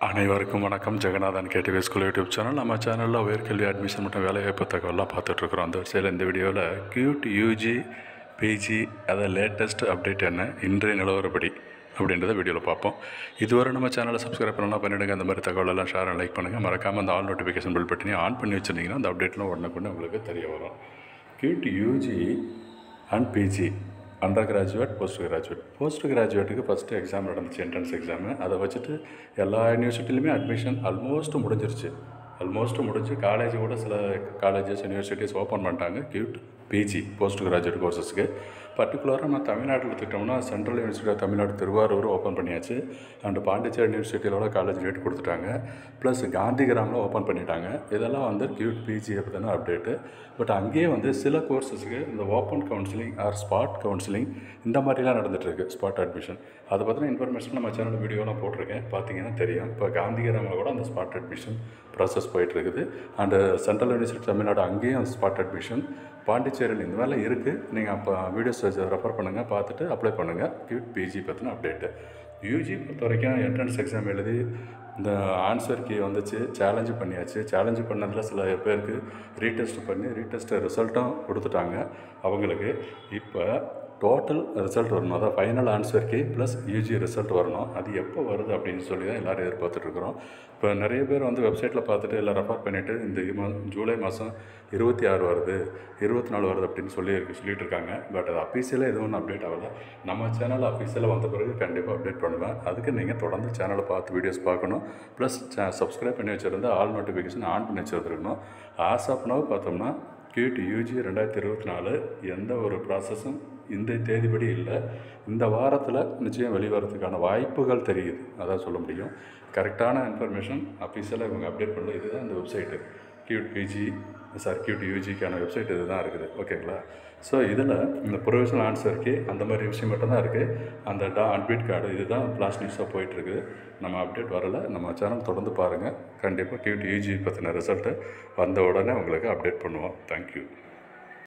அனைவருக்கும் வணக்கம். Jagannathan KTV school YouTube channel. நம்ம சேனலில் உயர்கல்வி அட்மிஷன் மற்றும் வேலைவாய்ப்பு தகவலாம் பார்த்துட்ருக்குறோம். அந்த வரிசையில் இந்த வீடியோவில் கியூட் யூஜி பிஜி அதை லேட்டஸ்ட் அப்டேட் என்ன, இன்றைய நிலவரப்படி அப்படின்றத வீடியோவில் பார்ப்போம். இதுவரை நம்ம சேனலை சப்ஸ்கிரைப் பண்ணலாம், பண்ணிவிடுங்க. அந்த மாதிரி தகவலெல்லாம் ஷேர் அண்ட் லைக் பண்ணுங்கள். மறக்காமல் அந்த ஆல் நோட்டிஃபிகேஷன் பில் பட்டனையும் ஆன் பண்ணி வச்சுருந்தீங்கன்னா அந்த அப்டேட்லாம் உடனே உங்களுக்கு தெரிய வரும். CUET UG and PG undergraduate, post கிராஜுவேட்டுக்கு ஃபஸ்ட்டு எக்ஸாம் நடந்துச்சு, என்ட்ரன்ஸ் எக்ஸாமு. அதை வச்சுட்டு எல்லா யூனிவர்சிட்டிலையுமே அட்மிஷன் ஆல்மோஸ்ட் முடிஞ்சு காலேஜ் கூட சில காலேஜஸ் யூனிவர்சிட்டிஸ் ஓப்பன் பண்ணிட்டாங்க கியூட் பிஜி போஸ்ட் கிராஜுவேட் கோர்சஸ்க்கு. பர்டிகுலராக நான் தமிழ்நாட்டில் எடுத்துக்கிட்டோம்னா central university of Tamil Nadu Thiruvarur open பண்ணியாச்சு. அண்டு பாண்டிச்சேரி யூனிவர்சிட்டியிலோட காலேஜ் ரேட் கொடுத்துட்டாங்க. ப்ளஸ் காந்திகிராமில் ஓப்பன் பண்ணிட்டாங்க. இதெல்லாம் வந்து கியூட் பிஜியை பற்றின அப்டேட்டு. பட் அங்கேயே வந்து சில கோர்ஸஸுக்கு இந்த open counselling R spot counselling இந்த மாதிரிலாம் நடந்துகிட்ருக்கு, ஸ்பாட் அட்மிஷன். அதை பற்றின இன்ஃபர்மேஷன் நம்ம சேனல் வீடியோலாம் போட்டிருக்கேன், பார்த்தீங்கன்னா தெரியும். இப்போ காந்திகிராமில் கூட அந்த ஸ்பாட் அட்மிஷன் ப்ராசஸ் போயிட்டுருக்குது. அண்டு சென்ட்ரல் யூனிவர்சிட்டி தமிழ்நாடு அங்கேயும் ஸ்பாட் அட்மிஷன், பாண்டிச்சேரியில் இந்த வேலை இருக்குது. நீங்கள் அப்போ வீடியோஸ் ரெஃபர் பண்ணுங்கள், பார்த்துட்டு அப்ளை பண்ணுங்கள். கியூட் பிஜி பற்றின அப்டேட்டு. யூஜி பொறுத்த வரைக்கும் என்ட்ரன்ஸ் எக்ஸாம் எழுதி இந்த ஆன்சர் கீ வந்துச்சு, சேலஞ்சு பண்ணியாச்சு. சேலஞ்சு பண்ணதில் சில பேருக்கு ரீடெஸ்ட் ரிசல்ட்டும் கொடுத்துட்டாங்க அவங்களுக்கு. இப்போ டோட்டல் ரிசல்ட் வரணும், அதாவது final answer key plus UG result வரணும். அது எப்போ வருது அப்படின்னு சொல்லி தான் எல்லோரும் எதிர்பார்த்துட்ருக்குறோம். இப்போ நிறைய பேர் வந்து வெப்சைட்டில் பார்த்துட்டு எல்லாம் ரெஃபர் பண்ணிவிட்டு இந்த ஜூலை மாதம் 26 வருது, 24 வருது அப்படின்னு சொல்லிகிட்டு இருக்காங்க. பட் அது அஃபீஷியலாக எதுவும் அப்டேட் ஆகலை. நம்ம சேனலில் அஃபீஷியலாக வந்த பிறகு கண்டிப்பாக அப்டேட் பண்ணுவேன். அதுக்கு நீங்கள் தொடர்ந்து சேனலை பார்த்து வீடியோஸ் பார்க்கணும். ப்ளஸ் சப்ஸ்கிரைப் பண்ணி வச்சுருந்தா ஆல் நோட்டிஃபிகேஷன் ஆன் பண்ணி வச்சுருந்துருக்கணும். ஆஸ் ஆஃப் நவ் பார்த்தோம்னா கியூட் யூஜி 2024 எந்த ஒரு ப்ராசஸும் இந்த தேதிப்படி இல்லை. இந்த வாரத்தில் நிச்சயம் வெளிவரத்துக்கான வாய்ப்புகள் தெரியுது, அதான் சொல்ல முடியும். கரெக்டான இன்ஃபர்மேஷன் அஃபீஷியலாக இவங்க அப்டேட் பண்ணல. இதுதான் இந்த வெப்சைட்டு கியூட் யூஜிக்கான வெப்சைட் இது தான் இருக்குது. ஓகேங்களா? ஸோ இதில் இந்த ப்ரொவிஷனல் ஆன்சர் கீ அந்த மாதிரி விஷயம் மட்டும்தான் இருக்குது. அந்த அட்மிட் கார்டு இதுதான் லாஸ்ட் நியூஸாக போயிட்டுருக்குது. நம்ம அப்டேட் வரலை. நம்ம சேனல் தொடர்ந்து பாருங்கள். கண்டிப்பாக கியூட் யூஜி பற்றின ரிசல்ட்டு வந்த உடனே உங்களுக்கு அப்டேட் பண்ணுவோம். தேங்க்யூ.